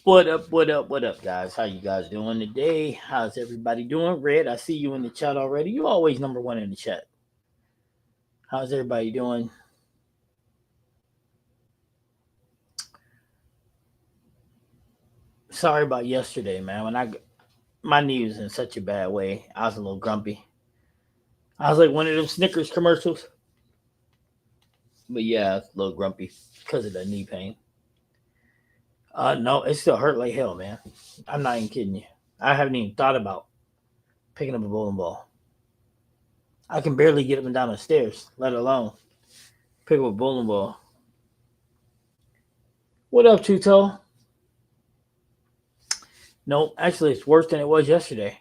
What up, guys? How you guys doing today? How's everybody doing? Red, I see you in the chat already. You always number one in the chat. How's everybody doing? Sorry about yesterday, man. My knee was in such a bad way. I was a little grumpy. I was like one of them Snickers commercials. But yeah, a little grumpy because of the knee pain. No, it still hurt like hell, man. I'm not even kidding you. I haven't even thought about picking up a bowling ball. I can barely get up and down the stairs, let alone pick up a bowling ball. What up, Tuto? No, actually, it's worse than it was yesterday.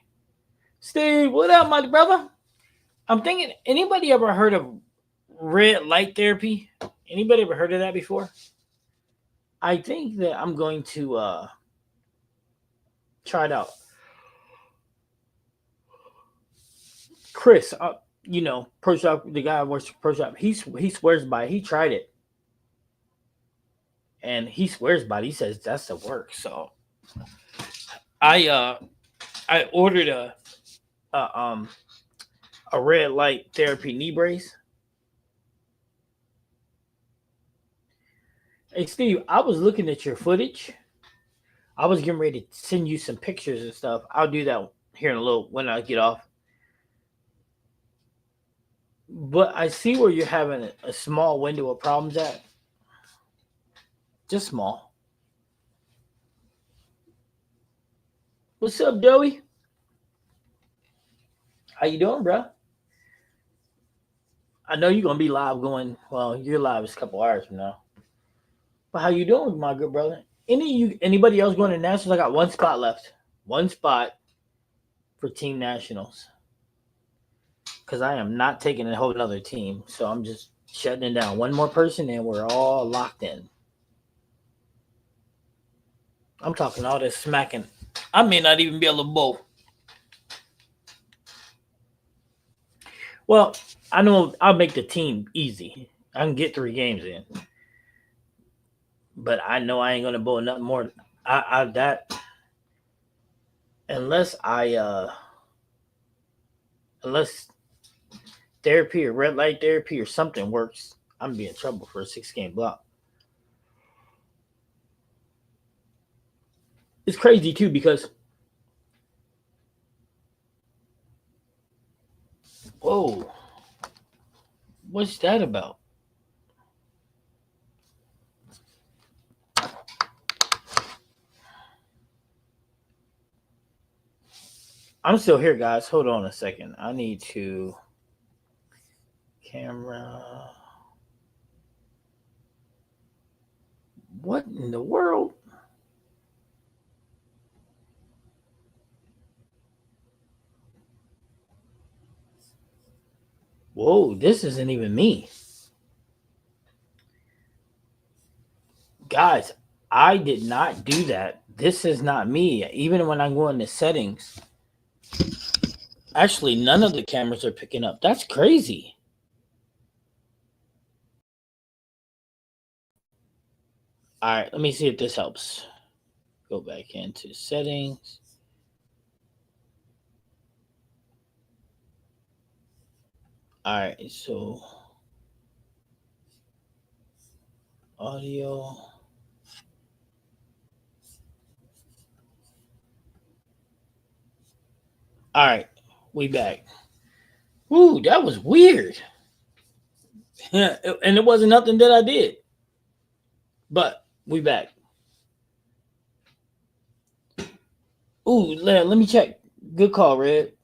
Steve, what up, my brother? I'm thinking, anybody ever heard of red light therapy? Anybody ever heard of that before? I think that I'm going to try it out. Chris, Pro Shop, the guy who works for Pro Shop, he swears by it. He tried it. And he swears by it. He says that's the work. So I ordered a red light therapy knee brace. Hey Steve, I was looking at your footage. I was getting ready to send you some pictures and stuff. I'll do that here in a little when I get off. But I see where you're having a small window of problems at. Just small. What's up, Joey? How you doing, bro? I know you're gonna be live going. Well, you're live is a couple hours from now. But how you doing, my good brother? Anybody else going to nationals? I got one spot left. One spot for team nationals. Because I am not taking a whole other team. So I'm just shutting it down. One more person and we're all locked in. I'm talking all this smacking. I may not even be able to bowl. Well, I know I'll make the team easy. I can get 3 games in. But I know I ain't gonna bowl nothing more. Unless therapy or red light therapy or something works, I'm gonna be in trouble for a 6-game block. It's crazy too because whoa, what's that about? I'm still here, guys. Hold on a second. I need to camera. What in the world? Whoa, this isn't even me. Guys, I did not do that. This is not me. Even when I go into settings, actually, none of the cameras are picking up. That's crazy. All right, let me see if this helps. Go back into settings. All right, so audio. All right, we back. Ooh, that was weird. And it wasn't nothing that I did. But we back. Ooh, let me check. Good call, Red.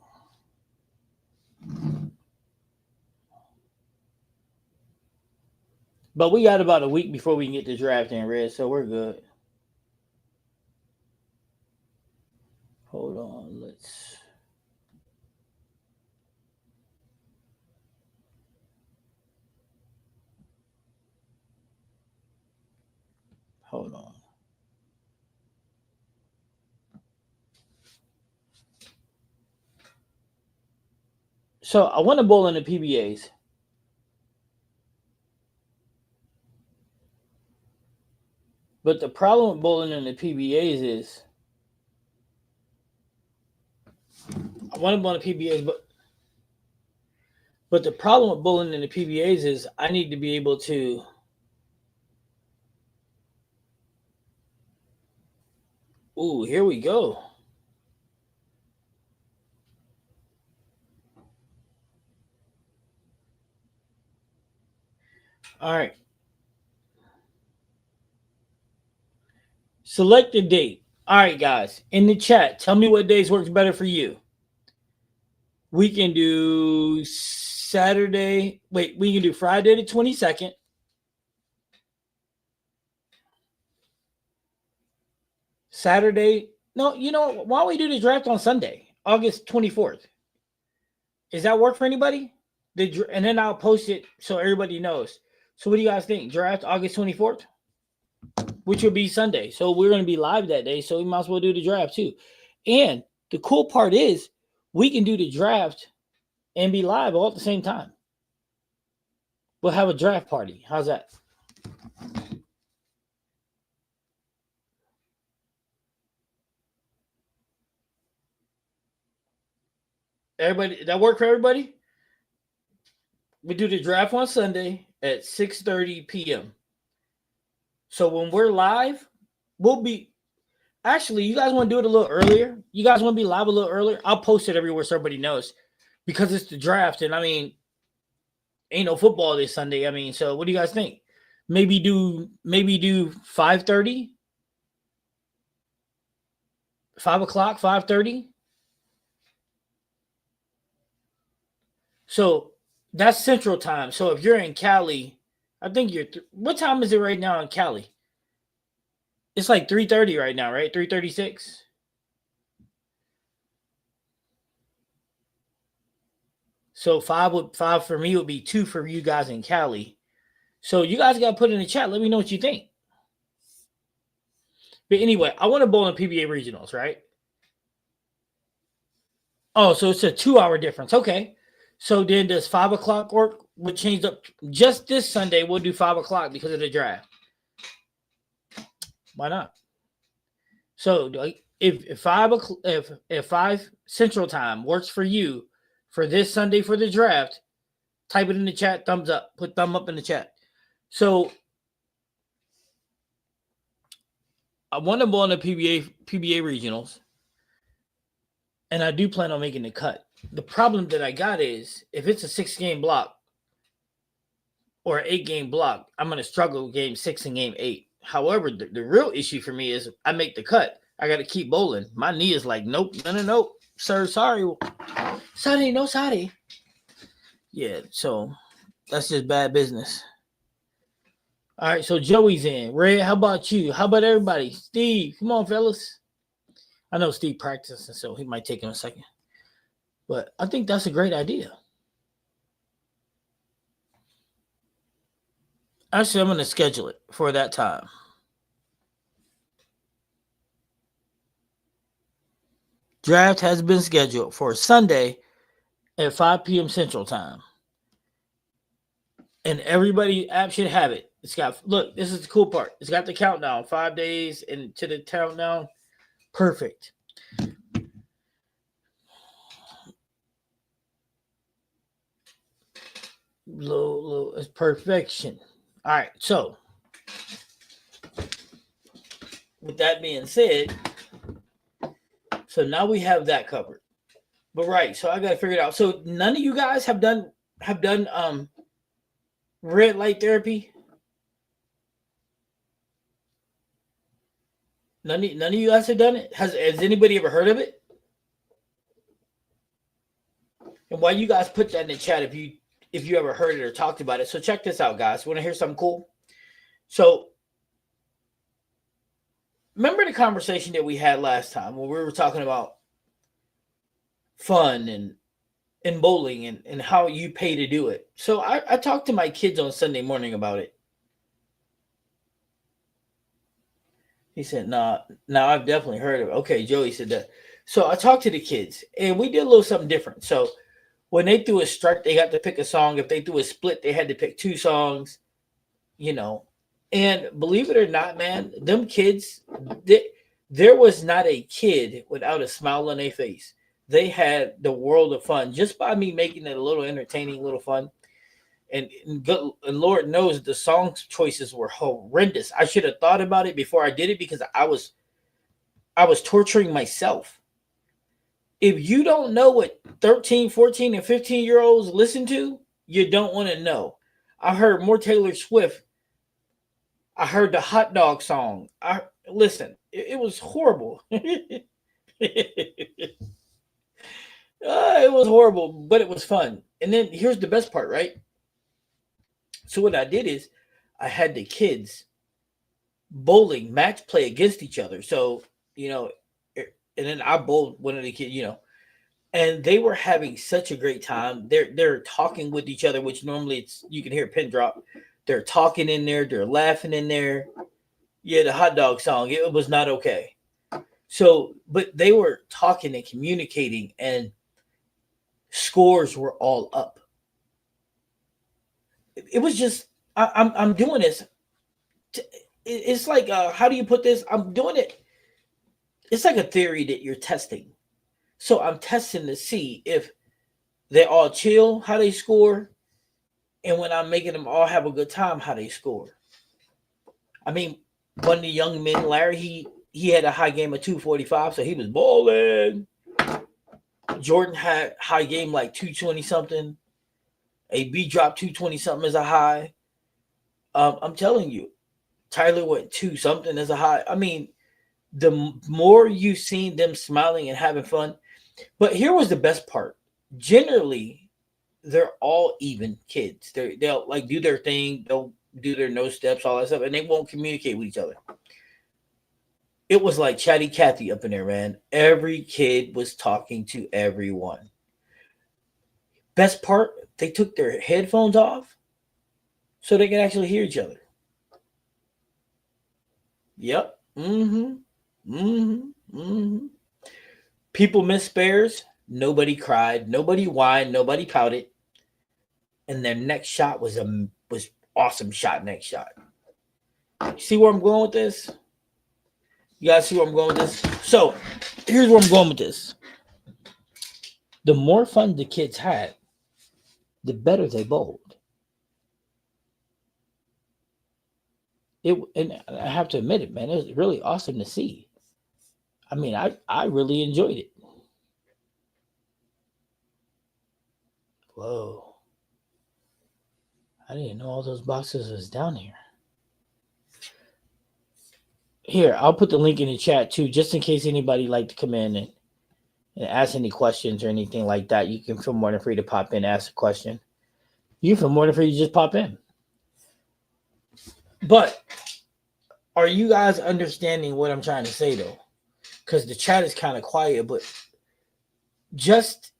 But we got about a week before we can get the draft in, Red, so we're good. Hold on, let's. Hold on. So I want to bowl in the PBAs. But the problem with bowling in the PBAs is I want to bowl in the PBAs, but the problem with bowling in the PBAs is I need to be able to. Ooh, here we go. All right. Select a date. All right, guys, in the chat, tell me what days works better for you. We can do Saturday. Wait, we can do Friday the 22nd. Saturday. No, you know, why don't we do the draft on Sunday, August 24th? Does that work for anybody? And then I'll post it so everybody knows. So what do you guys think? Draft August 24th? Which would be Sunday. So we're going to be live that day. So we might as well do the draft too. And the cool part is we can do the draft and be live all at the same time. We'll have a draft party. How's that? Everybody, that work for everybody? We do the draft on Sunday at 6:30 p.m. So when we're live, we'll be actually, you guys want to do it a little earlier? You guys want to be live a little earlier? I'll post it everywhere so everybody knows because it's the draft. And I mean, ain't no football this Sunday. I mean, so what do you guys think? Maybe do 5:30, 5 o'clock, 5:30. So that's Central Time. So if you're in Cali, I think you're. What time is it right now in Cali? It's like 3:30 right now, right? 3:36. So five for me would be 2 for you guys in Cali. So you guys got to put in the chat. Let me know what you think. But anyway, I want to bowl in PBA regionals, right? Oh, so it's a 2-hour difference. Okay. So then does 5 o'clock work? We'll change up just this Sunday. We'll do 5 o'clock because of the draft. Why not? So if 5 Central Time works for you for this Sunday for the draft, type it in the chat. Thumbs up. Put thumb up in the chat. So I want to bowl in the PBA regionals, and I do plan on making the cut. The problem that I got is if it's a 6-game block or an 8-game block, I'm going to struggle with game 6 and game 8. However, the real issue for me is I make the cut. I got to keep bowling. My knee is like, nope, no, sir, sorry. Sorry, no sorry. Yeah, so that's just bad business. All right, so Joey's in. Red, how about you? How about everybody? Steve, come on, fellas. I know Steve practicing, so he might take him a second. But I think that's a great idea. Actually, I'm going to schedule it for that time. Draft has been scheduled for Sunday at 5 p.m. Central Time. And everybody app should have it. It's got, look, this is the cool part. It's got the countdown, 5 days into the countdown. Perfect. Low, it's perfection. All right, so with that being said, so now we have that covered. But right, so I gotta figure it out. So none of you guys have done red light therapy. None of you guys have done it. Has anybody ever heard of it? And why you guys put that in the chat if you ever heard it or talked about it. So check this out, guys. Want to hear something cool? So remember the conversation that we had last time when we were talking about fun and bowling and how you pay to do it. So I talked to my kids on Sunday morning about it. He said, nah, I've definitely heard of it. Okay, Joey said that. So I talked to the kids, and we did a little something different. So when they threw a strike, they got to pick a song. If they threw a split, they had to pick 2 songs, And believe it or not, man, them kids, they, there was not a kid without a smile on their face. They had the world of fun just by me making it a little entertaining, little fun. And Lord knows the song choices were horrendous. I should have thought about it before I did it because I was torturing myself. If you don't know what 13, 14, and 15-year-olds listen to, you don't want to know. I heard more Taylor Swift. I heard the hot dog song. I listen. It was horrible. It was horrible, but it was fun. And then here's the best part, right? So what I did is I had the kids bowling match play against each other. So you know, and then I bowled one of the kids. And they were having such a great time. They're talking with each other, which normally it's you can hear a pin drop. They're talking in there. They're laughing in there. Yeah, the hot dog song. It was not okay. So, but they were talking and communicating, and scores were all up. It was just I'm doing this. It's like how do you put this? I'm doing it. It's like a theory that you're testing. So I'm testing to see if they all chill, how they score, and when I'm making them all have a good time, how they score. I mean, one of the young men, Larry, he had a high game of 245, so he was balling. Jordan had high game like 220 something. AB dropped 220 something as a high. I'm telling you, Tyler went 2 something as a high. I mean, the more you've seen them smiling and having fun. But here was the best part. Generally, they're all even kids. They'll like do their thing. They'll do their no steps, all that stuff, and they won't communicate with each other. It was like Chatty Cathy up in there, man. Every kid was talking to everyone. Best part, they took their headphones off so they could actually hear each other. Yep. Mm-hmm. Mm-hmm. Mm-hmm. People missed spares. Nobody cried. Nobody whined. Nobody pouted. And their next shot was awesome shot. Next shot. See where I'm going with this? You guys see where I'm going with this? So here's where I'm going with this. The more fun the kids had, the better they bowled. And I have to admit it, man. It was really awesome to see. I mean, I really enjoyed it. Whoa. I didn't know all those boxes was down here. Here, I'll put the link in the chat too, just in case anybody like to come in and ask any questions or anything like that. You can feel more than free to pop in and ask a question. You feel more than free to just pop in. But are you guys understanding what I'm trying to say though? Because the chat is kind of quiet, but just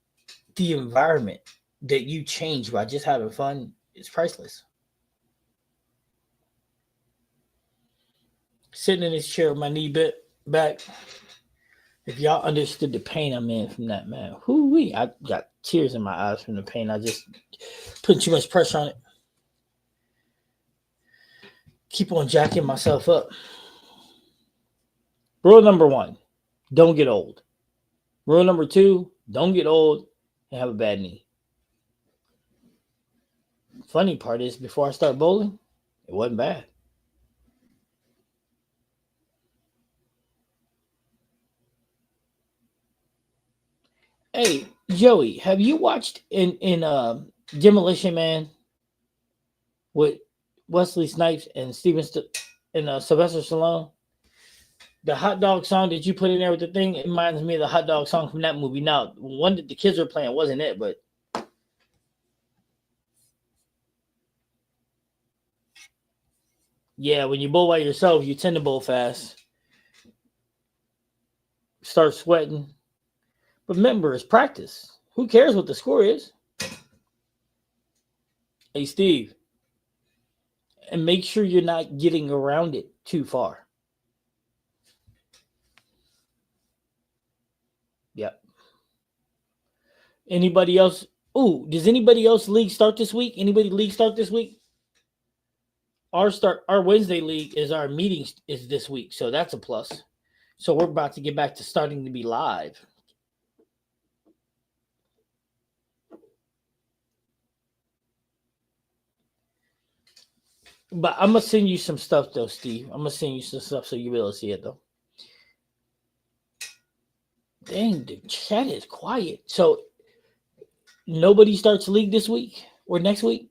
the environment that you change by just having fun is priceless. Sitting in this chair with my knee bit back. If y'all understood the pain I'm in from that, man. Whoo-wee. I got tears in my eyes from the pain. I just put too much pressure on it. Keep on jacking myself up. Rule number 1, don't get old. Rule number 2, don't get old and have a bad knee. Funny part is, before I start bowling, it wasn't bad. Hey, Joey, have you watched in Demolition Man with Wesley Snipes and Sylvester Stallone? The hot dog song that you put in there with the thing, it reminds me of the hot dog song from that movie. Now, one that the kids were playing wasn't it, but yeah, when you bowl by yourself, you tend to bowl fast. Start sweating. But remember, it's practice. Who cares what the score is? Hey, Steve. And make sure you're not getting around it too far. Yep. Anybody else? Ooh, does anybody else league start this week? Anybody league start this week? Our Wednesday league is our meetings is this week, so that's a plus. So we're about to get back to starting to be live. But I'm gonna send you some stuff though, Steve. I'm gonna send you some stuff so you'll be able to see it though. Dang, the chat is quiet. So nobody starts league this week or next week?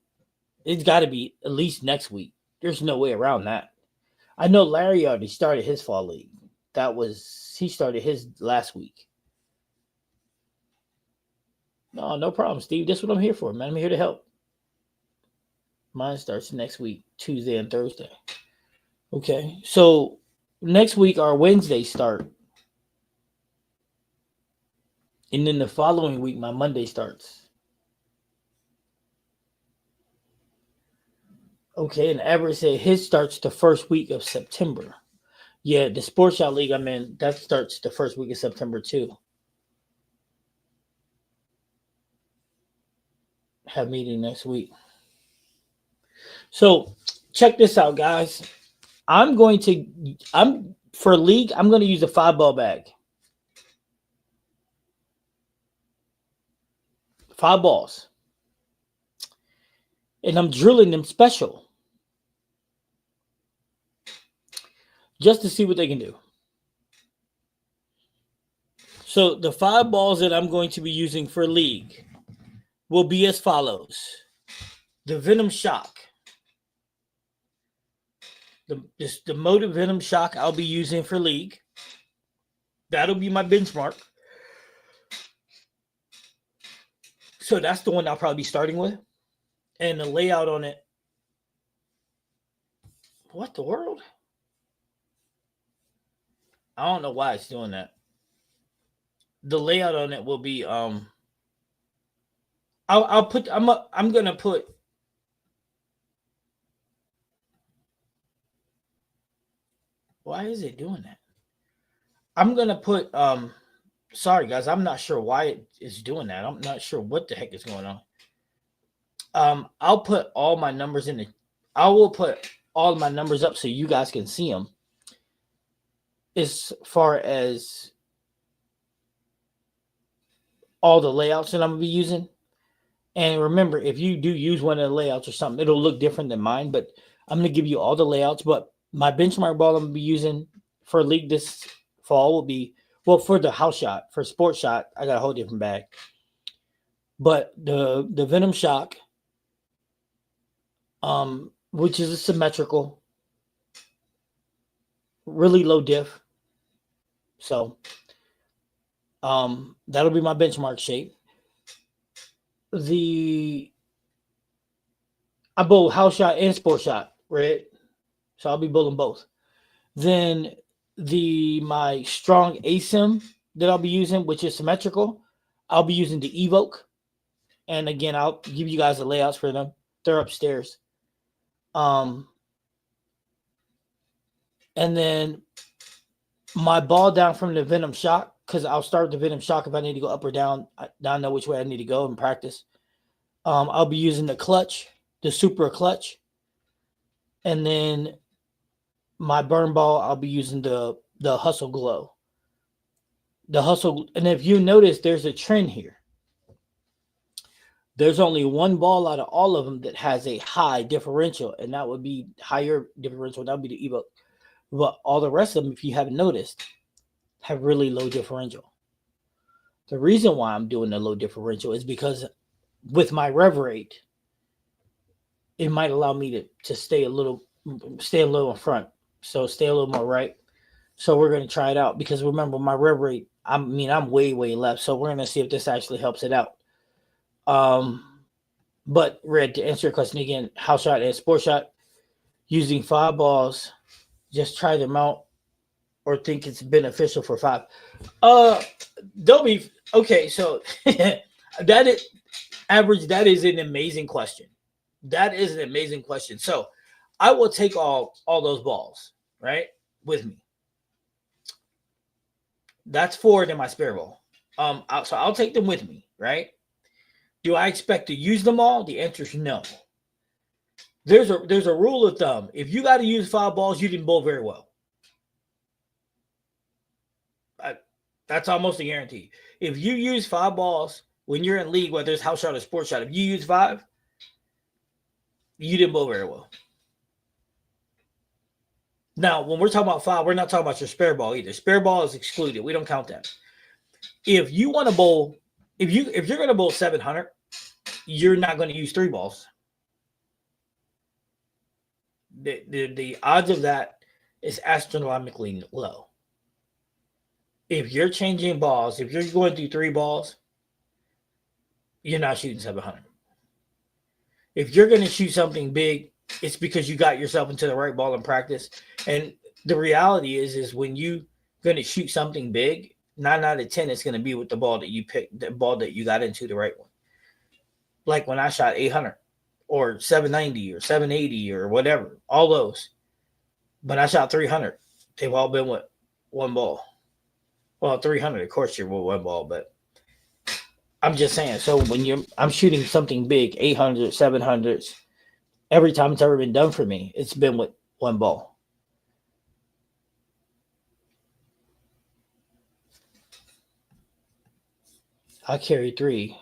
It's got to be at least next week. There's no way around that. I know Larry already started his fall league. He started his last week. No problem, Steve. That's what I'm here for, man. I'm here to help. Mine starts next week, Tuesday and Thursday. Okay, so next week our Wednesday start, and then the following week my Monday starts. Okay, and Everett said his starts the first week of September. Yeah, the Sports Shot League I'm in, that starts the first week of September too. Have meeting next week. So check this out, guys. I'm for league, I'm going to use a 5-ball bag. 5 balls. And I'm drilling them special. Just to see what they can do. So the 5 balls that I'm going to be using for league will be as follows. The Venom Shock. The Motive Venom Shock I'll be using for league. That'll be my benchmark. So that's the one I'll probably be starting with. And the layout on it. What the world? I don't know why it's doing that. The layout on it will be I'm gonna put why is it doing that? I'm gonna put sorry guys, I'm not sure why it is doing that. I'm not sure what the heck is going on. I'll put all my numbers I will put all my numbers up so you guys can see them. As far as all the layouts that I'm gonna be using. And remember, if you do use one of the layouts or something, it'll look different than mine, but I'm gonna give you all the layouts. But my benchmark ball I'm gonna be using for league this fall will be, well, for the house shot, for sports shot, I got a whole different bag. But the Venom Shock, which is a symmetrical, really low diff. So that'll be my benchmark shape. I bowl house shot and sports shot, right? So I'll be bowling both. Then my strong ASIM that I'll be using, which is symmetrical, I'll be using the Evoke. And again, I'll give you guys the layouts for them. They're upstairs. And then my ball down from the Venom Shock, because I'll start the Venom Shock if I need to go up or down. I know which way I need to go in practice. I'll be using the clutch, the super clutch. And then my burn ball, I'll be using the Hustle Glow. The Hustle, and if you notice, there's a trend here. There's only one ball out of all of them that has a high differential, and that would be higher differential. That would be the Evoke. But all the rest of them, if you haven't noticed, have really low differential. The reason why I'm doing the low differential is because with my rev rate, it might allow me to stay a little in front. So stay a little more right. So we're going to try it out because remember my rev rate, I'm way, way left. So we're going to see if this actually helps it out. But Red, to answer your question again, house shot and sports shot, using 5 balls, just try them out or think it's beneficial for 5. Don't be okay. So that is average. That is an amazing question. That is an amazing question. So I will take all those balls, right, with me. That's 4 in my spare ball. So I'll take them with me, right? Do I expect to use them all? The answer is no. There's a rule of thumb. If you got to use foul balls, you didn't bowl very well. I, that's almost a guarantee. If you use foul balls when you're in league, whether it's house shot or sports shot, if you use five, you didn't bowl very well. Now, when we're talking about foul, we're not talking about your spare ball either. Spare ball is excluded. We don't count that. If you want to bowl, if you're going to bowl 700, you're not going to use three balls. The odds of that is astronomically low. If you're changing balls, if you're going through three balls, you're not shooting 700. If you're going to shoot something big, it's because you got yourself into the right ball in practice. And the reality is when you're going to shoot something big, 9 out of 10 is going to be with the ball that you picked, the ball that you got into, the right one. Like when I shot 800 or 790 or 780 or whatever, all those. But I shot 300. They've all been with one ball. Well, 300, of course, you're with one ball, but I'm just saying. So when I'm shooting something big, 800, 700s, every time it's ever been done for me, it's been with one ball. I carry three.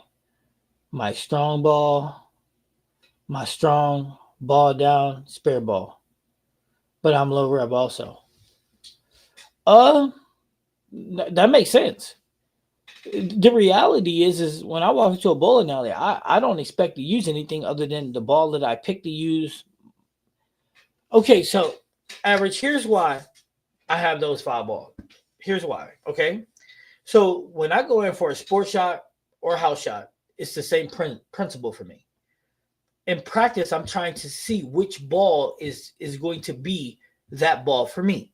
My strong ball, my strong ball down, spare ball. But I'm low rev also. That makes sense. The reality is when I walk into a bowling alley, I don't expect to use anything other than the ball that I pick to use. Okay, so average, here's why I have those foul balls. Here's why, okay? So when I go in for a sports shot or house shot, it's the same principle for me. In practice, I'm trying to see which ball is going to be that ball for me.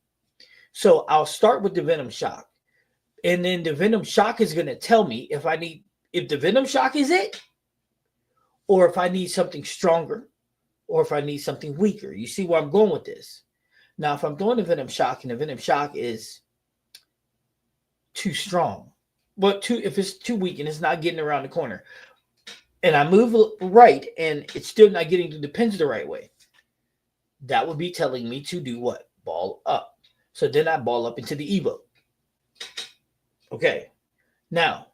So I'll start with the Venom Shock. And then the Venom Shock is going to tell me if the Venom Shock is it, or if I need something stronger, or if I need something weaker. You see where I'm going with this? Now, if I'm throwing the Venom Shock and the Venom Shock is too strong, if it's too weak and it's not getting around the corner, and I move right and it's still not getting to the pins the right way, that would be telling me to do what? Ball up. So then I ball up into the Evo. Okay. Now,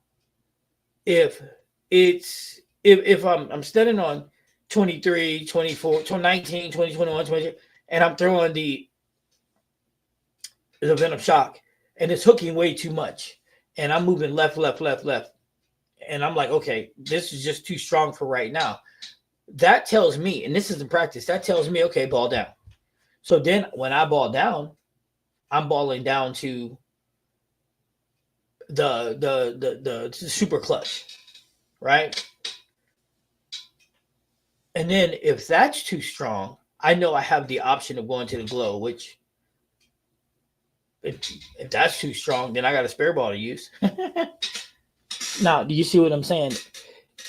if I'm standing on 23, 24, 19, 20, 21, 22, and I'm throwing the Venom Shock and it's hooking way too much, and I'm moving left, and I'm like, okay, this is just too strong for right now. That tells me, and this is in practice, that tells me, okay, ball down. So then when I ball down, I'm balling down to the super clutch, right? And then if that's too strong, I know I have the option of going to the glow, which if that's too strong, then I got a spare ball to use. Now, do you see what I'm saying?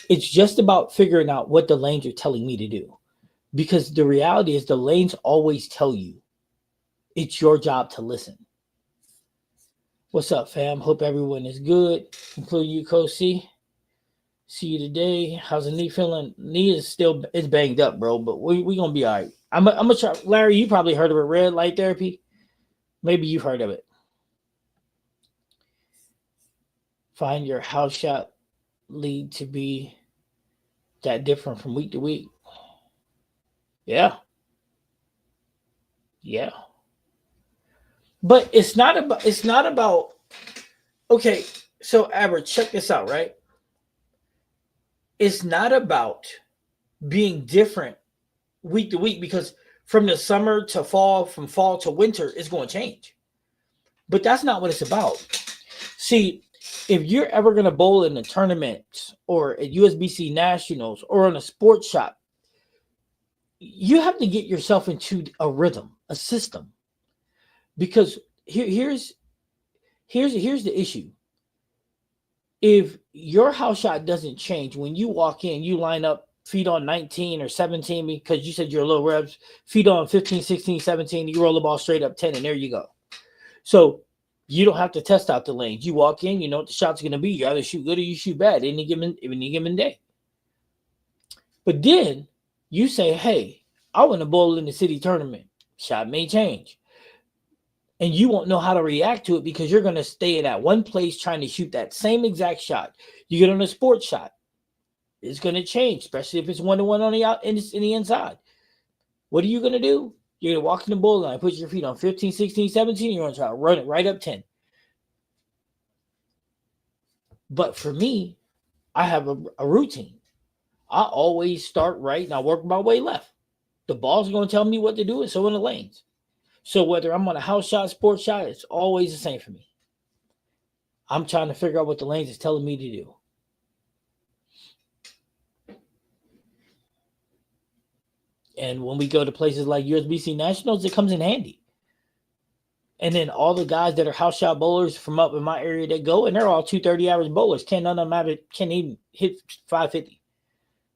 It's just about figuring out what the lanes are telling me to do. Because the reality is the lanes always tell you. It's your job to listen. What's up, fam? Hope everyone is good, including you, Coach C. See you today. How's the knee feeling? Knee is still it's banged up, bro, but we gonna be all right. I'm gonna try. Larry, you probably heard of it, red light therapy. Maybe you've heard of it. Find your house shot lead to be that different from week to week. Yeah. But it's not about okay, so average, check this out, right? It's not about being different week to week, because from the summer to fall, from fall to winter, it's going to change. But that's not what it's about. See, if you're ever going to bowl in a tournament or at USBC Nationals or on a sports shop, you have to get yourself into a rhythm, a system. Because here's the issue. If your house shot doesn't change, when you walk in, you line up feet on 19 or 17 because you said you're low reps, feet on 15, 16, 17, you roll the ball straight up 10, and there you go. So you don't have to test out the lanes. You walk in, you know what the shot's going to be. You either shoot good or you shoot bad any given day. But then you say, hey, I want to bowl in the city tournament. Shot may change. And you won't know how to react to it because you're going to stay in that one place trying to shoot that same exact shot. You get on a sports shot, it's going to change, especially if it's 1-to-1 on the out in the inside. What are you going to do? You're going to walk in the bowl line, put your feet on 15, 16, 17, and you're going to try to run it right up 10. But for me, I have a routine. I always start right and I work my way left. The ball's going to tell me what to do, and so in the lanes. So whether I'm on a house shot, sports shot, it's always the same for me. I'm trying to figure out what the lanes is telling me to do. And when we go to places like USBC Nationals, it comes in handy. And then all the guys that are house shot bowlers from up in my area that go, and they're all 230 average bowlers. None of them can't even hit 550.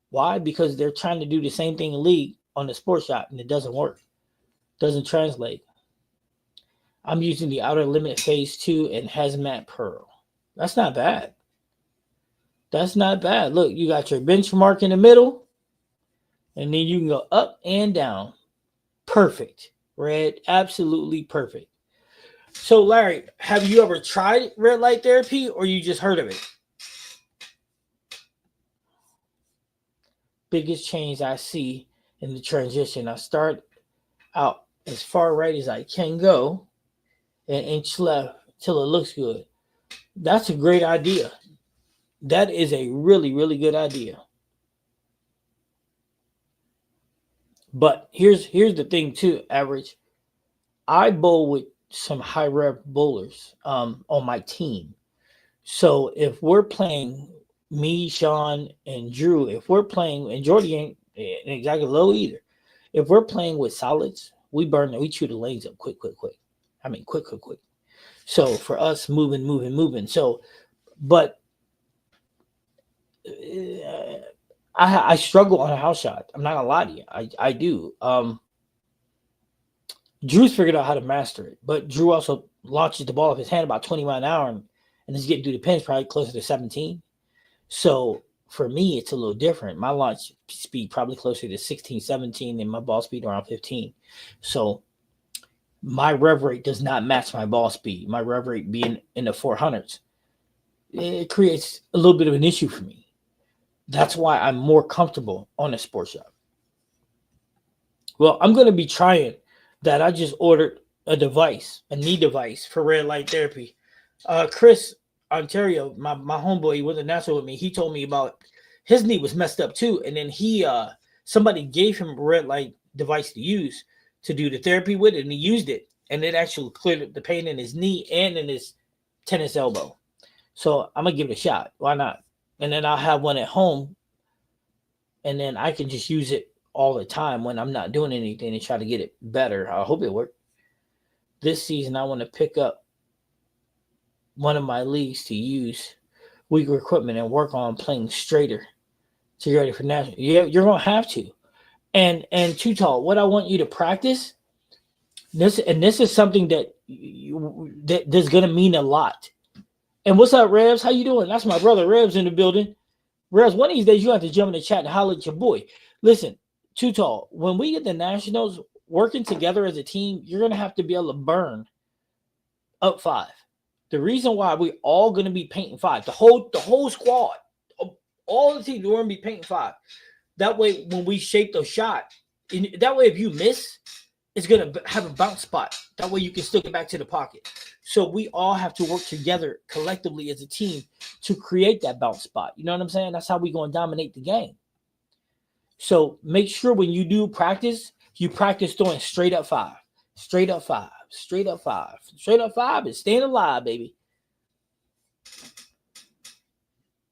Why? Because they're trying to do the same thing in league on the sports shot, and it doesn't work. Doesn't translate. I'm using the outer limit phase 2 and hazmat pearl. That's not bad. That's not bad. Look, you got your benchmark in the middle, and then you can go up and down. Perfect. Red, absolutely perfect. So, Larry, have you ever tried red light therapy, or you just heard of it? Biggest change I see in the transition. I start out as far right as I can go, an inch left till it looks good. That's a great idea. That is a really, really good idea. But here's the thing too, Average. I bowl with some high rev bowlers on my team. So if we're playing me, Sean, and Drew, if we're playing, and Jordy ain't exactly low either. If we're playing with solids, we chew the lanes up quick. I mean, quick. So for us, moving. So, but I struggle on a house shot. I'm not gonna lie to you. I do. Drew's figured out how to master it, but Drew also launches the ball off his hand about 20 miles an hour and is getting through the pins probably closer to 17. So for me, it's a little different. My launch speed probably closer to 16, 17, and my ball speed around 15. So my rev rate does not match my ball speed. My rev rate being in the 400s, it creates a little bit of an issue for me. That's why I'm more comfortable on a sports shop. Well, I'm going to be trying that. I just ordered a knee device for red light therapy. Chris Ontario, my homeboy, he went to Nassau with me. He told me about his knee was messed up too, and then somebody gave him a red light device to use to do the therapy with it, and he used it, and it actually cleared the pain in his knee and in his tennis elbow. So I'm gonna give it a shot. Why not? And then I'll have one at home, and then I can just use it all the time when I'm not doing anything and try to get it better. I hope it works. This season, I want to pick up one of my leagues to use weaker equipment and work on playing straighter to get ready for national. Yeah, you're gonna have to. And Too Tall, what I want you to practice. This is something that that's gonna mean a lot. And what's up, Rebs? How you doing? That's my brother Rebs in the building. Rebs, one of these days you have to jump in the chat and holler at your boy. Listen, Too Tall, when we get the Nationals working together as a team, you're gonna have to be able to burn up 5. The reason why we're all gonna be painting 5, the whole squad, all the teams, we're gonna be painting 5. That way, when we shape the shot, that way if you miss, it's gonna have a bounce spot. That way you can still get back to the pocket. So we all have to work together collectively as a team to create that bounce spot. You know what I'm saying? That's how we're gonna dominate the game. So make sure when you do practice, you practice throwing straight up 5, straight up 5, straight up 5, straight up 5, and staying alive, baby.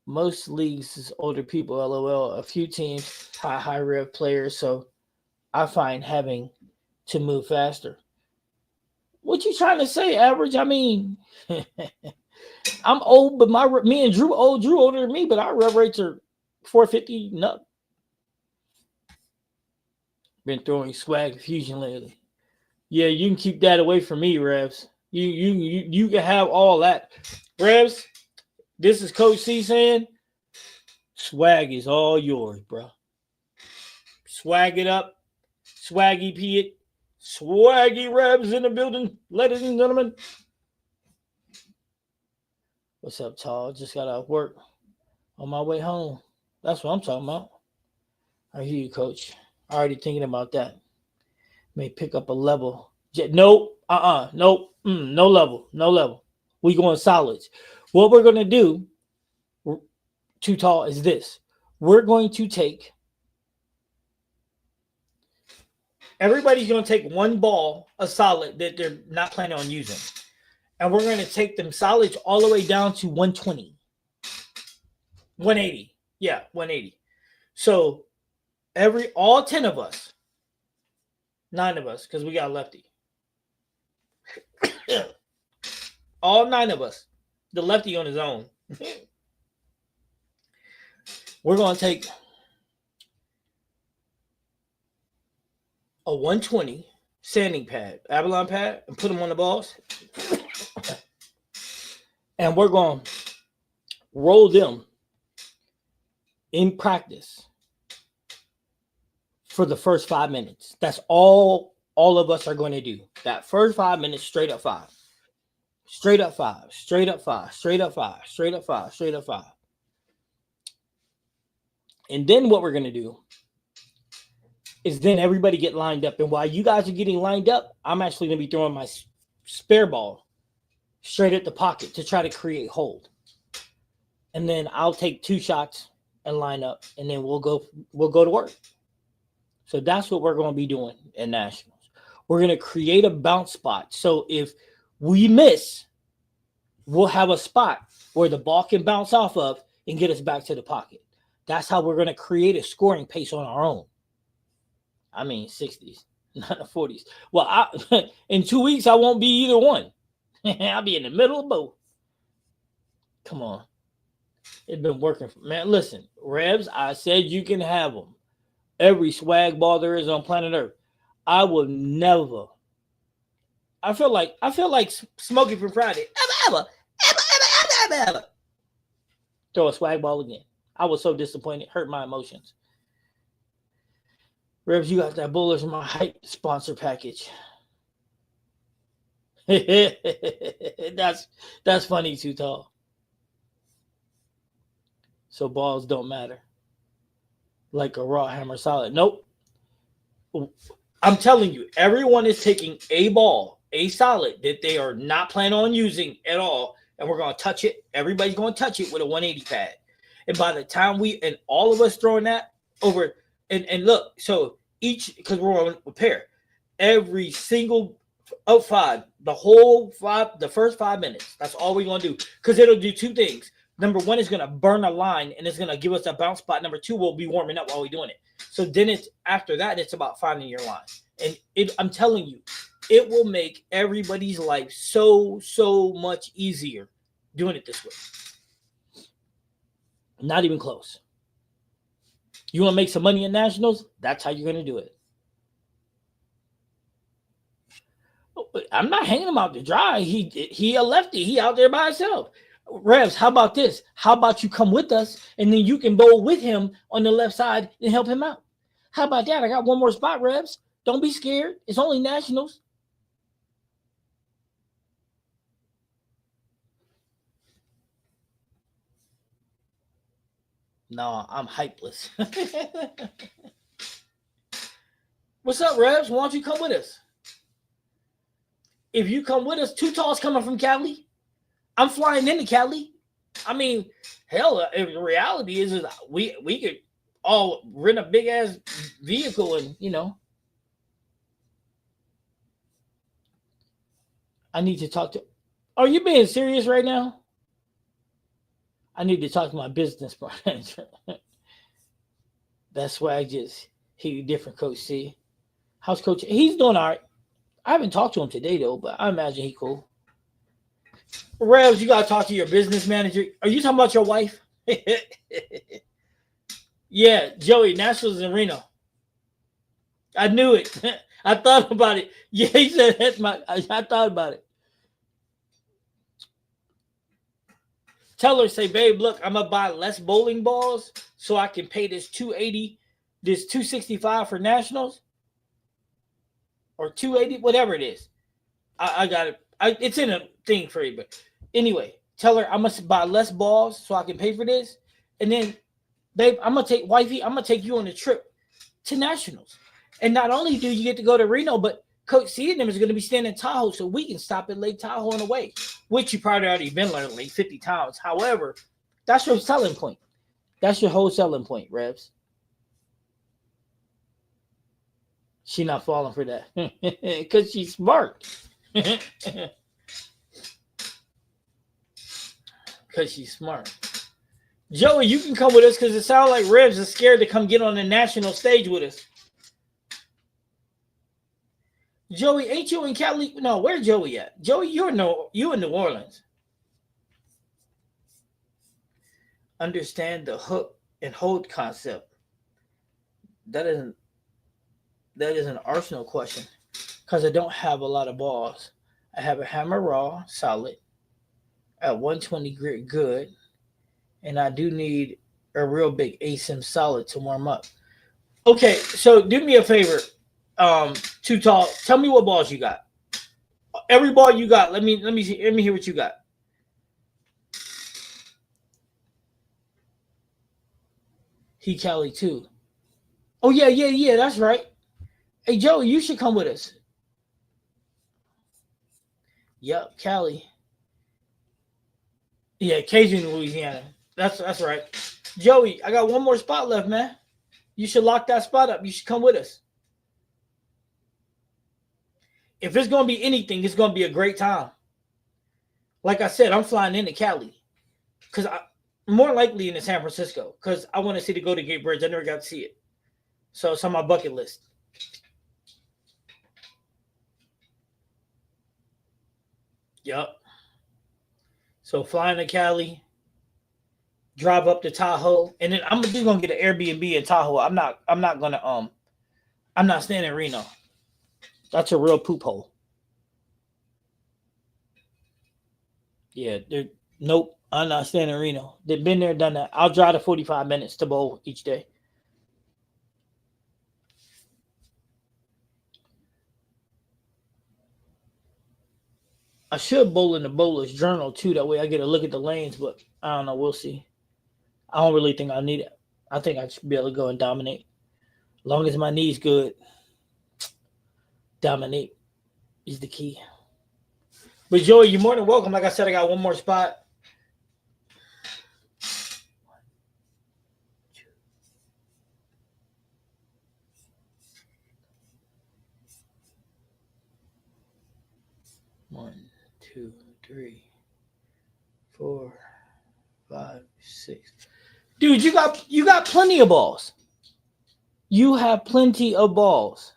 Most leagues is older people, LOL. A few teams, high rev players. So I find having to move faster. What you trying to say, Average? I mean, I'm old, but me and Drew old. Drew older than me, but our rev rates are 450 and up. Been throwing swag fusion lately. Yeah, you can keep that away from me, Revs. You can have all that, Revs. This is Coach C saying, swag is all yours, bro. Swag it up. Swaggy Piet, Swaggy Rebs in the building, ladies and gentlemen. What's up, Tall? Just got out of work on my way home. That's what I'm talking about. I hear you, Coach. Already thinking about that. May pick up a level. Nope. Nope. No level. We going solids. What we're going to do, Too Tall, is this. We're going to take, everybody's going to take one ball, a solid that they're not planning on using. And we're going to take them solids all the way down to 120. 180. Yeah, 180. So all 10 of us, 9 of us, because we got a lefty. All 9 of us, the lefty on his own. We're going to take a 120 sanding pad, Avalon pad, and put them on the balls. And we're going to roll them in practice for the first 5 minutes. That's all of us are going to do. That first 5 minutes, straight up 5. Straight up 5. Straight up 5. Straight up 5. Straight up 5. Straight up 5. And then what we're going to do is then everybody get lined up. And while you guys are getting lined up, I'm actually going to be throwing my spare ball straight at the pocket to try to create hold. And then I'll take 2 shots and line up, and then we'll go to work. So that's what we're going to be doing in Nationals. We're going to create a bounce spot. So if we miss, we'll have a spot where the ball can bounce off of and get us back to the pocket. That's how we're going to create a scoring pace on our own. I mean, 60s, not the 40s. Well, in 2 weeks, I won't be either one. I'll be in the middle of both. Come on. It's been working. Man, listen, Rebs, I said you can have them. Every swag ball there is on planet Earth. I will never. I feel like Smokey from Friday. Ever. Throw a swag ball again. I was so disappointed. Hurt my emotions. Rebs, you got that Bullets in my hype sponsor package. That's funny, Too Tall. So balls don't matter. Like a raw hammer solid. Nope. I'm telling you, everyone is taking a ball, a solid that they are not planning on using at all, and we're going to touch it. Everybody's going to touch it with a 180 pad. And by the time all of us throwing that over, and look, so because we're on a pair, every single of 5, the first 5 minutes, that's all we're going to do. Because it'll do 2 things. Number 1 is going to burn a line, and it's going to give us a bounce spot. Number 2, we'll be warming up while we're doing it. So then after that, it's about finding your line. And I'm telling you, it will make everybody's life so, so much easier doing it this way. Not even close. You want to make some money in Nationals? That's how you're going to do it. I'm not hanging him out to dry. He a lefty. He out there by himself. Revs, how about this? How about you come with us, and then you can bowl with him on the left side and help him out? How about that? I got one more spot, Revs. Don't be scared. It's only Nationals. No, I'm hypeless. What's up, Revs? Why don't you come with us? If you come with us, Too Tall's coming from Cali. I'm flying into Cali. I mean, hell, if the reality is we could all rent a big ass vehicle and, I need to talk to. Are you being serious right now? I need to talk to my business manager. That's why he different, Coach C. How's Coach? He's doing all right. I haven't talked to him today, though, but I imagine he's cool. Revs, you got to talk to your business manager. Are you talking about your wife? Yeah, Joey, Nationals in Reno. I knew it. I thought about it. Yeah, he said that's I thought about it. Tell her, say, babe, look, I'm gonna buy less bowling balls so I can pay this $280, this $265 for Nationals. or 280, whatever it is. I got it. It's in a thing for you. But anyway, tell her I must buy less balls so I can pay for this. And then, babe, I'm gonna take wifey. I'm gonna take you on a trip to nationals. And not only do you get to go to Reno, but Coach C and them is going to be staying in Tahoe, so we can stop at Lake Tahoe on the way, which you probably already been learning like 50 times. However, that's your selling point. That's your whole selling point, Revs. She not falling for that because she's smart. Because she's smart. Joey, you can come with us because it sounds like Revs is scared to come get on the national stage with us. Joey, ain't you in Cali? No, where's Joey at? Joey, you in New Orleans. Understand the hook and hold concept. That is an Arsenal question because I don't have a lot of balls. I have a hammer raw, solid, at 120 grit, good, and I do need a real big ASIM solid to warm up. Okay, so do me a favor, Too Tall. Tell me what balls you got. Every ball you got. Let me hear what you got. He Cali too. Oh yeah. That's right. Hey Joey, you should come with us. Yep, Cali. Yeah, Cajun, Louisiana. That's right. Joey, I got one more spot left, man. You should lock that spot up. You should come with us. If it's going to be anything, it's going to be a great time. Like I said, I'm flying into Cali. Because more likely into San Francisco. Because I want to see the Golden Gate Bridge. I never got to see it. So it's on my bucket list. Yep. So flying to Cali, drive up to Tahoe, and then I'm just gonna get an Airbnb in Tahoe. I'm not staying in Reno. That's a real poop hole. Yeah, nope. I'm not staying in Reno. They've been there, done that. I'll drive the 45 minutes to bowl each day. I should bowl in the bowler's journal too. That way I get a look at the lanes, but I don't know. We'll see. I don't really think I need it. I think I should be able to go and dominate. As long as my knee's good, dominate is the key. But Joey, you're more than welcome. Like I said, I got one more spot. One, 2, 3, 4, 5, 6. Dude, you got plenty of balls. You have plenty of balls.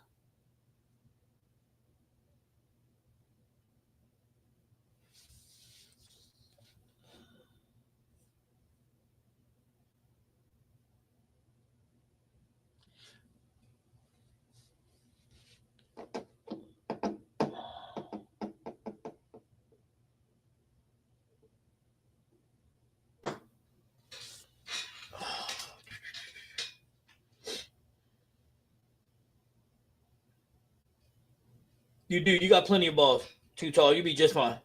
You do. You got plenty of balls. Too tall. You be just fine.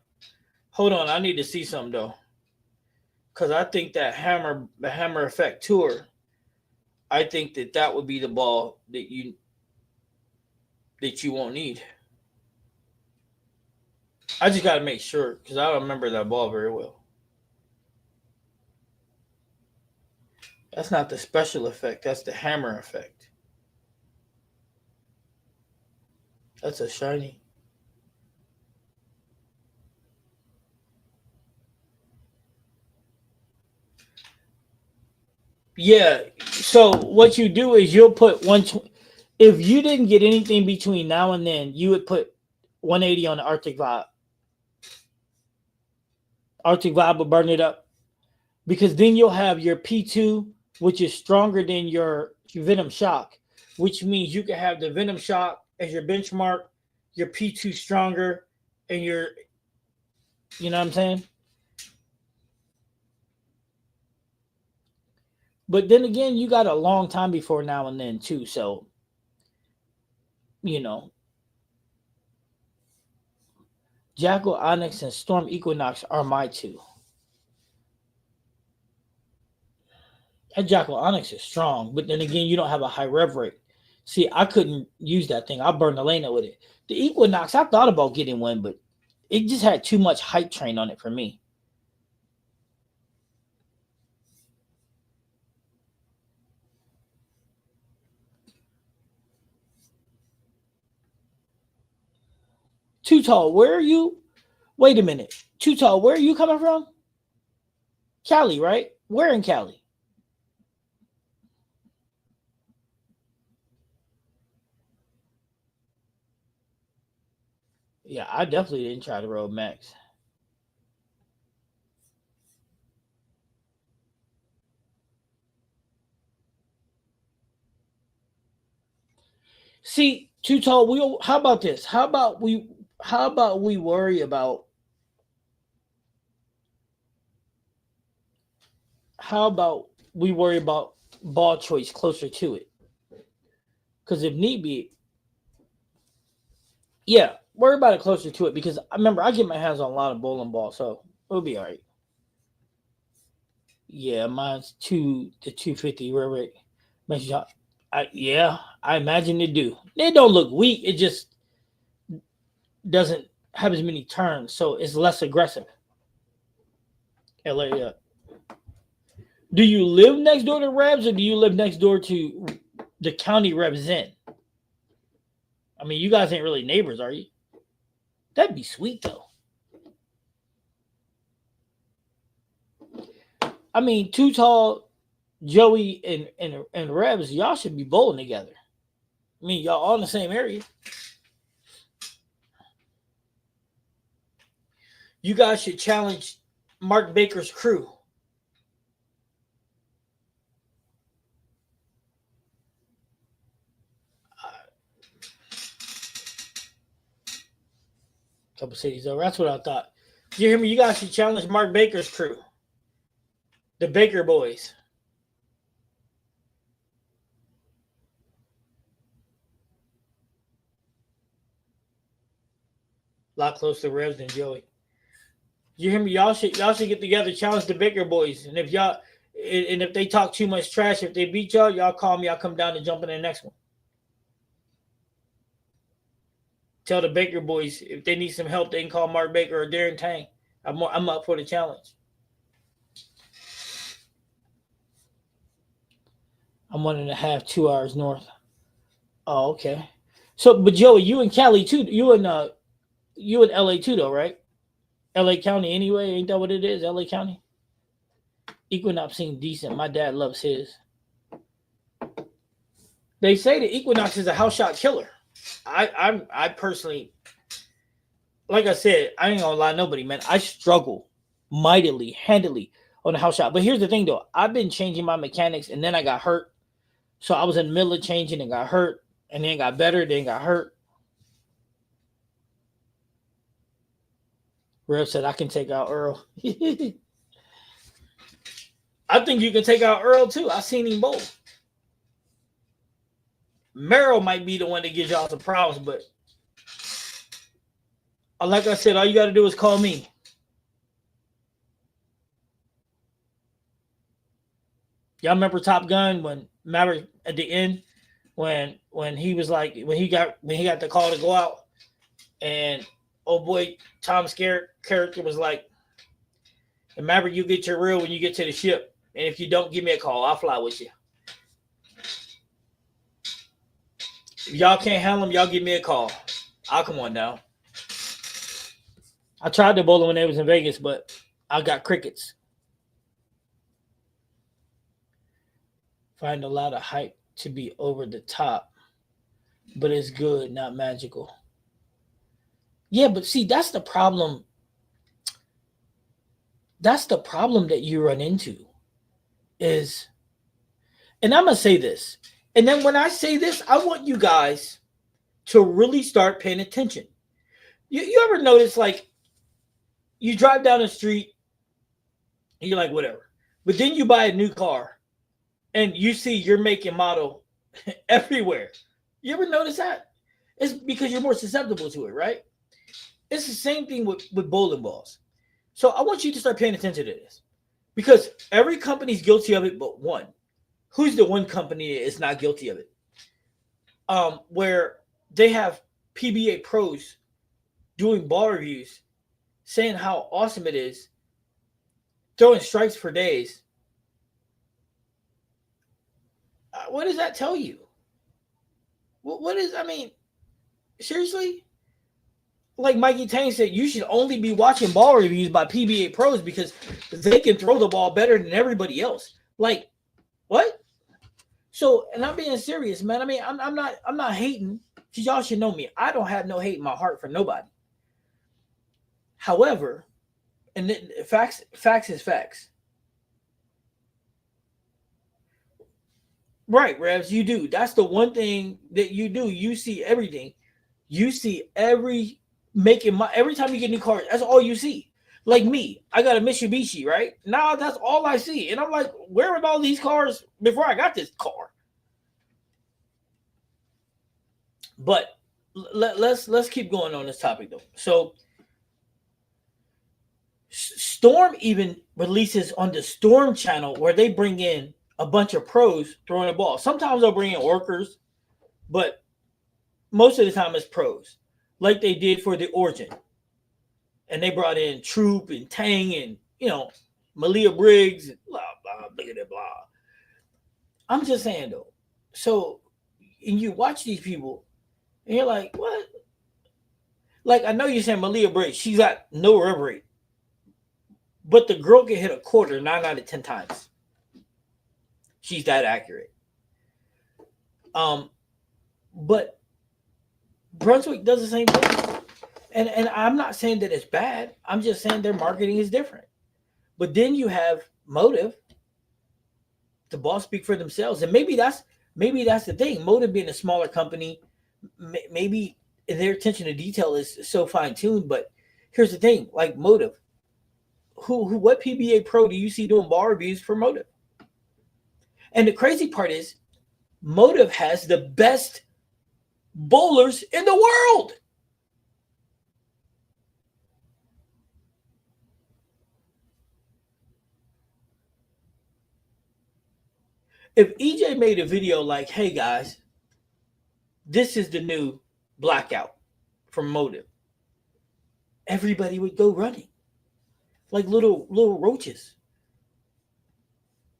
Hold on. I need to see something though, because I think the hammer effect tour. I think that would be the ball that you won't need. I just got to make sure because I don't remember that ball very well. That's not the special effect. That's the hammer effect. That's a shiny. Yeah. So what you do is you'll put if you didn't get anything between now and then, you would put 180 on the Arctic Vibe. Arctic Vibe will burn it up because then you'll have your P2, which is stronger than your Venom Shock, which means you can have the Venom Shock as your benchmark, your P2 stronger, and you know what I'm saying? But then again, you got a long time before now and then too. So, you know, Jackal, Onyx, and Storm Equinox are my two. That Jackal Onyx is strong, but then again, you don't have a high rev rate. See, I couldn't use that thing. I burned the lane with it. The Equinox, I thought about getting one, but it just had too much hype train on it for me. Too Tall, where are you? Wait a minute. Too Tall, where are you coming from? Cali, right? Where in Cali? Yeah, I definitely didn't try to road max. See, Too Tall, we how about this? How about we worry about how about we worry about ball choice closer to it? Because if need be, yeah, worry about it closer to it. Because I remember I get my hands on a lot of bowling balls, so it'll be all right. Yeah, mine's the 250 rare rate. Yeah, I imagine they do. They don't look weak. It just doesn't have as many turns, so it's less aggressive. LA. Do you live next door to Rebs, or do you live next door to the county Rebs in? I mean, you guys ain't really neighbors, are you? That'd be sweet though. I mean, Too Tall, Joey, and Rebs, y'all should be bowling together. I mean, y'all all in the same area. You guys should challenge Mark Baker's crew. Couple cities over. That's what I thought. You hear me? You guys should challenge Mark Baker's crew. The Baker boys. A lot closer to Rebs than Joey. You hear me? Y'all should get together, challenge the Baker boys. And if they talk too much trash, if they beat y'all call me, I'll come down and jump in the next one. Tell the Baker boys if they need some help, they can call Mark Baker or Darren Tang. I'm up for the challenge. I'm 1.5, 2 hours north. Oh, okay. So, but Joey, you in Cali too? You in LA too, though, right? LA County anyway, ain't that what it is? LA County. Equinox seems decent. My dad loves his. They say the Equinox is a house shot killer. I personally, like I said, I ain't gonna lie to nobody, man. I struggle mightily, handily on the house shot. But here's the thing, though. I've been changing my mechanics, and then I got hurt. So I was in the middle of changing and got hurt, and then got better, then got hurt. Rev said I can take out Earl. I think you can take out Earl too. I seen him both. Merrill might be the one that gives y'all some problems, but like I said, all you got to do is call me. Y'all remember Top Gun when Maverick at the end when he was like when he got the call to go out, and oh boy, Tom Skerritt character was like, and Maverick, you get your reel when you get to the ship, and if you don't, give me a call. I'll fly with you. If y'all can't handle them, y'all give me a call. I'll come on down. I tried to bowl them when they was in Vegas, but I got crickets. Find a lot of hype to be over the top, but it's good, not magical. Yeah, but see, that's the problem. That's the problem that you run into is, and I'm going to say this. And then when I say this, I want you guys to really start paying attention. You ever notice, like, you drive down the street, and you're like, whatever. But then you buy a new car, and you see your make and model everywhere. You ever notice that? It's because you're more susceptible to it, right? It's the same thing with bowling balls. So I want you to start paying attention to this because every company's guilty of it, but one. Who's the one company that is not guilty of it? Where they have PBA pros doing ball reviews, saying how awesome it is, throwing strikes for days. What does that tell you? What is? I mean, seriously? Like Mikey Tang said, you should only be watching ball reviews by PBA pros because they can throw the ball better than everybody else. Like, what? So, and I'm being serious, man. I mean, I'm not hating. Because y'all should know me. I don't have no hate in my heart for nobody. However, and facts is facts. Right, Revs, you do. That's the one thing that you do. You see everything. You see every every time you get new cars, that's all you see. Like me, I got a Mitsubishi, right? Now that's all I see. And I'm like, where were all these cars before I got this car? But let's keep going on this topic though. So Storm even releases on the Storm channel where they bring in a bunch of pros throwing the ball. Sometimes they'll bring in workers, but most of the time it's pros, like they did for the Origin. And they brought in Troop and Tang and, Malia Briggs and blah, blah, blah, blah, blah. I'm just saying, though. So, and you watch these people, and you're like, what? Like, I know you're saying Malia Briggs, she's got no rub rate. But the girl can hit a quarter 9 out of 10 times. She's that accurate. But Brunswick does the same thing. And I'm not saying that it's bad. I'm just saying their marketing is different. But then you have Motive. The balls speak for themselves. And maybe that's the thing. Motive being a smaller company, maybe their attention to detail is so fine-tuned. But here's the thing. Like Motive. What PBA pro do you see doing ball reviews for Motive? And the crazy part is, Motive has the best bowlers in the world. If EJ made a video like, hey guys, this is the new blackout from Motive, everybody would go running. Like little roaches.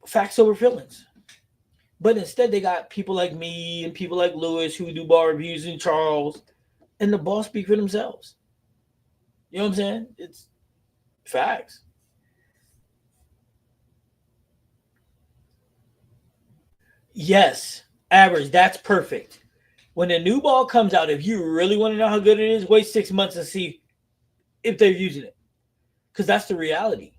Facts over feelings. But instead, they got people like me and people like Lewis who do ball reviews and Charles, and the balls speak for themselves. You know what I'm saying? It's facts. Yes, average. That's perfect. When a new ball comes out, if you really want to know how good it is, wait 6 months and see if they're using it. Because that's the reality.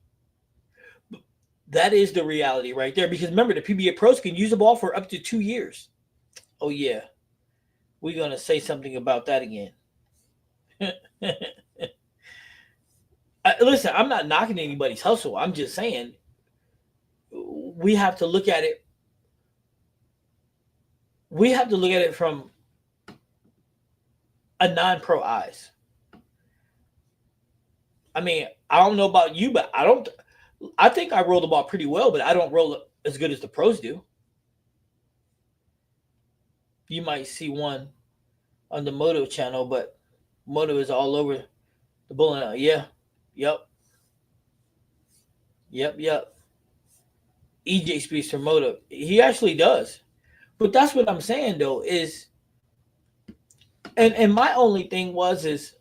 That is the reality right there. Because remember, the PBA pros can use the ball for up to 2 years. Oh, yeah. We're going to say something about that again. Listen, I'm not knocking anybody's hustle. I'm just saying we have to look at it. We have to look at it from a non-pro eyes. I mean, I don't know about you, but I think I roll the ball pretty well, but I don't roll it as good as the pros do. You might see one on the Moto channel, but Moto is all over the bowling alley. Yeah. Yep. EJ speaks for Moto. He actually does. But that's what I'm saying, though, is and my only thing is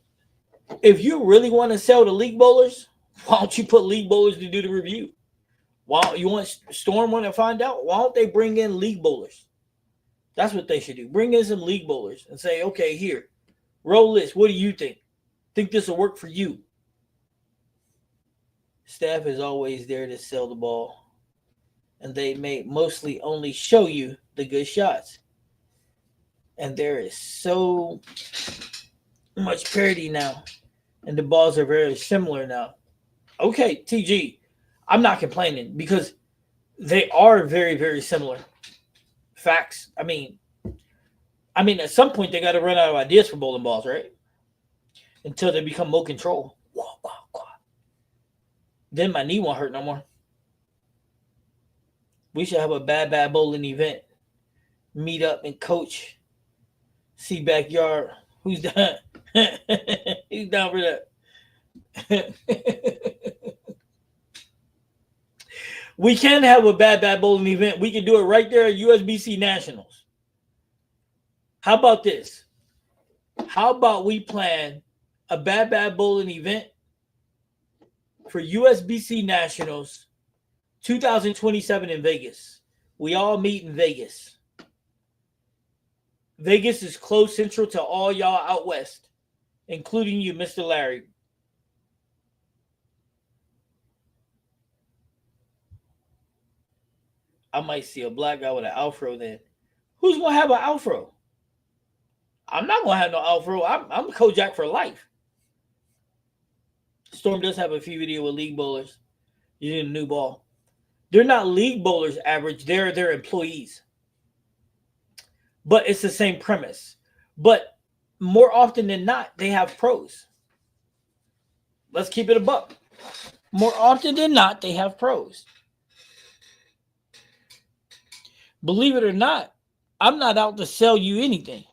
if you really want to sell to league bowlers, why don't you put league bowlers to do the review? Why don't you want Storm want to find out? Why don't they bring in league bowlers? That's what they should do. Bring in some league bowlers and say, okay, here, roll this. What do you think? Think this will work for you? Staff is always there to sell the ball. And they may mostly only show you the good shots. And there is so much parity now. And the balls are very similar now. Okay, TG, I'm not complaining because they are very, very similar. Facts. I mean, at some point they got to run out of ideas for bowling balls, right? until they become more control. Then my knee won't hurt no more. We should have a bad bowling event. Meet up and coach. See backyard. Who's down? Who's down for that? We can have a bad bowling event. We can do it right there at USBC Nationals. How about this? How about we plan a bad bowling event for USBC Nationals 2027 in Vegas? We all meet in Vegas. Vegas is close central to all y'all out west, including you, Mr. Larry. I might see a black guy with an afro then. Who's going to have an afro? I'm not going to have no afro. I'm Kojak for life. Storm does have a few videos with league bowlers using a new ball. They're not league bowlers average. They're their employees. But it's the same premise. But more often than not, they have pros. Let's keep it a buck. More often than not, they have pros. Believe it or not, I'm not out to sell you anything.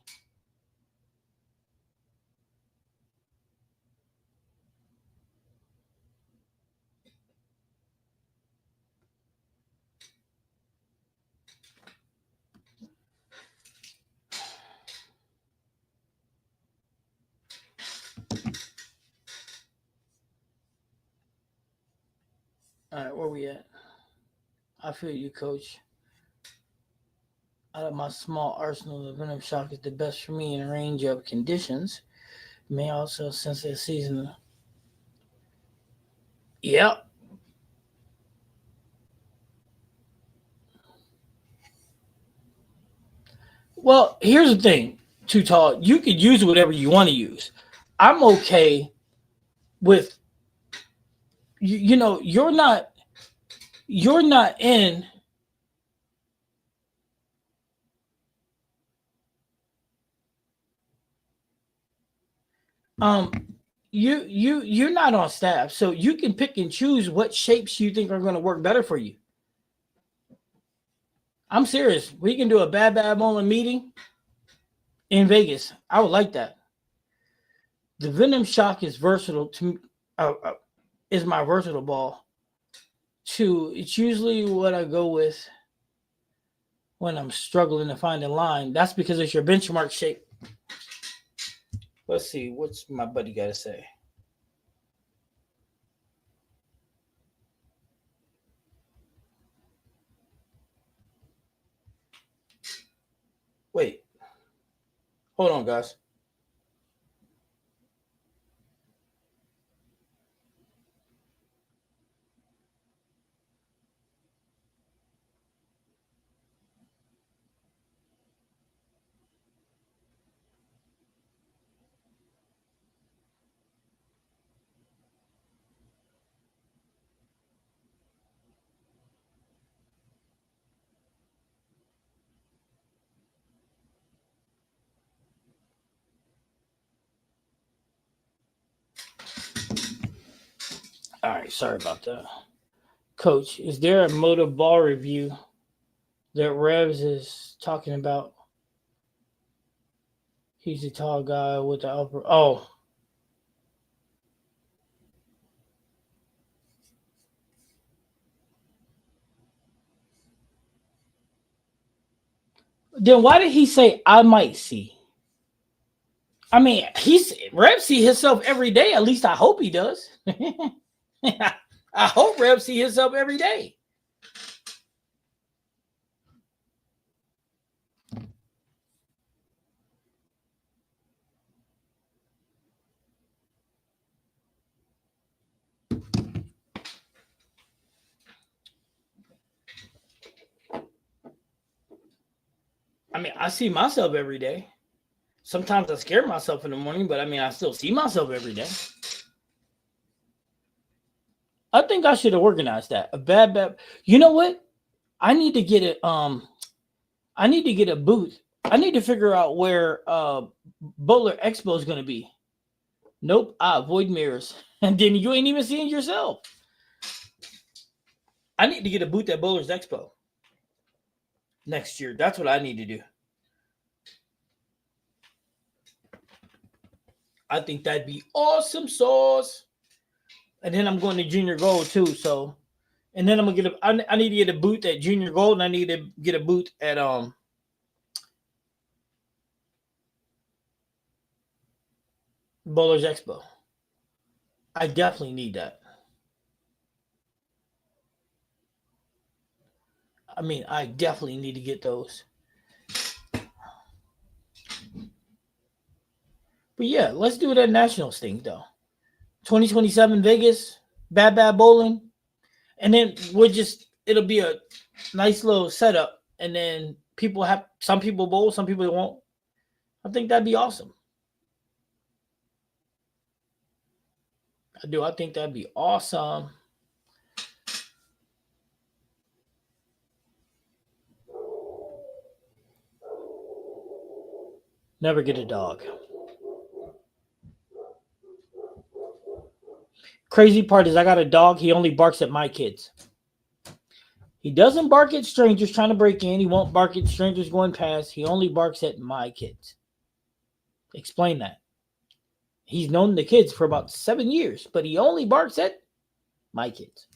All right, where we at? I feel you, coach. Out of my small arsenal, the Venom Shock is the best for me in a range of conditions. May also sense this season. Yep. Well, here's the thing, Too Tall. You could use whatever you want to use. I'm okay with you know, you're not in you're not on staff, so you can pick and choose what shapes you think are going to work better for you. I'm serious. We can do a bad bowling meeting in Vegas. I would like that. The Venom Shock is versatile to is my versatile ball. It's usually what I go with when I'm struggling to find a line. That's because it's your benchmark shape. Let's see. What's my buddy got to say? Wait. Hold on, guys. All right, sorry about that. Coach, is there a motor ball review that Revs is talking about? He's a tall guy with the upper. Oh. Then why did he say I might see? I mean, Rev see himself every day. At least I hope he does. I hope Rev see himself every day. I mean, I see myself every day. Sometimes I scare myself in the morning, but I mean, I still see myself every day. I think I should have organized that. A bad. You know what? I need to get it. I need to get a booth. I need to figure out where Bowler Expo is going to be. Nope, I avoid mirrors. And then you ain't even seeing yourself. I need to get a booth at Bowlers Expo next year. That's what I need to do. I think that'd be awesome sauce. And then I'm going to Junior Gold too. So, and then I'm gonna get I need to get a booth at Junior Gold, and I need to get a booth at Bowlers Expo. I definitely need that. I mean, I definitely need to get those. But yeah, let's do that Nationals thing though. 2027 Vegas, bad bowling, and then it'll be a nice little setup, and then some people bowl, some people won't. I think that'd be awesome. I do. I think that'd be awesome. Never get a dog. Crazy part is I got a dog. He only barks at my kids. He doesn't bark at strangers trying to break in. He won't bark at strangers going past. He only barks at my kids. Explain that. He's known the kids for about 7 years, but he only barks at my kids.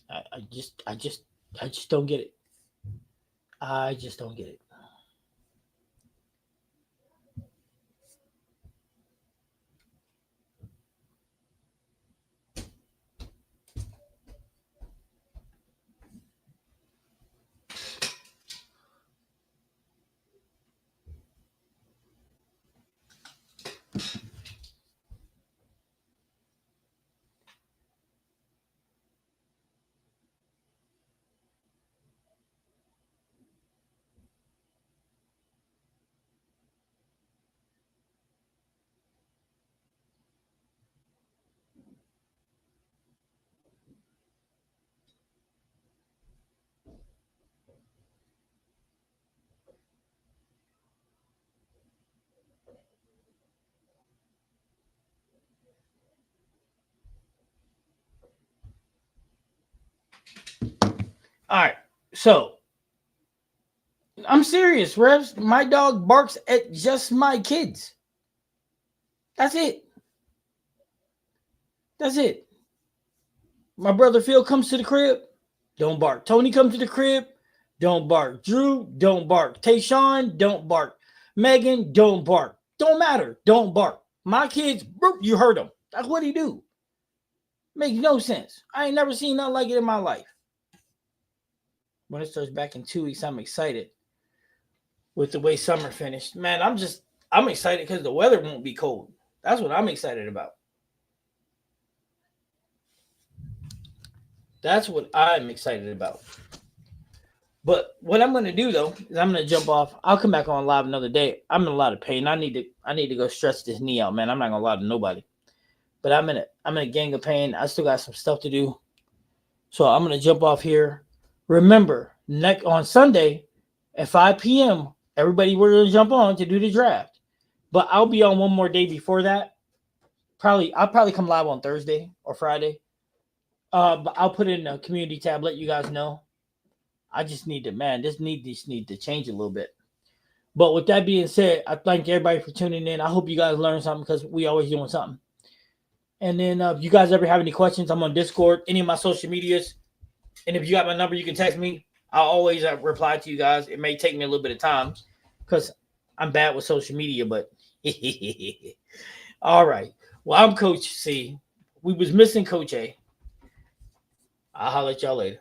I just don't get it. I just don't get it. All right. So I'm serious, Revs. My dog barks at just my kids. That's it. That's it. My brother Phil comes to the crib, don't bark. Tony comes to the crib, don't bark. Drew, don't bark. Tayshawn, don't bark. Megan, don't bark. Don't matter, don't bark. My kids, you heard them. That's what he do. Makes no sense. I ain't never seen nothing like it in my life. When it starts back in 2 weeks, I'm excited with the way summer finished. Man, I'm excited because the weather won't be cold. That's what I'm excited about. That's what I'm excited about. But what I'm going to do though is I'm going to jump off. I'll come back on live another day. I'm in a lot of pain. I need to go stretch this knee out, man. I'm not going to lie to nobody. But I'm in a gang of pain. I still got some stuff to do. So I'm going to jump off here. Remember, on Sunday at 5 p.m., everybody, we're going to jump on to do the draft. But I'll be on one more day before that. I'll probably come live on Thursday or Friday. But I'll put it in a community tab, let you guys know. I just need to, man, this need to change a little bit. But with that being said, I thank everybody for tuning in. I hope you guys learned something because we always doing something. And then if you guys ever have any questions, I'm on Discord, any of my social medias. And if you got my number, you can text me. I'll always reply to you guys. It may take me a little bit of time because I'm bad with social media, but all right. Well, I'm Coach C. We was missing Coach A. I'll holler at y'all later.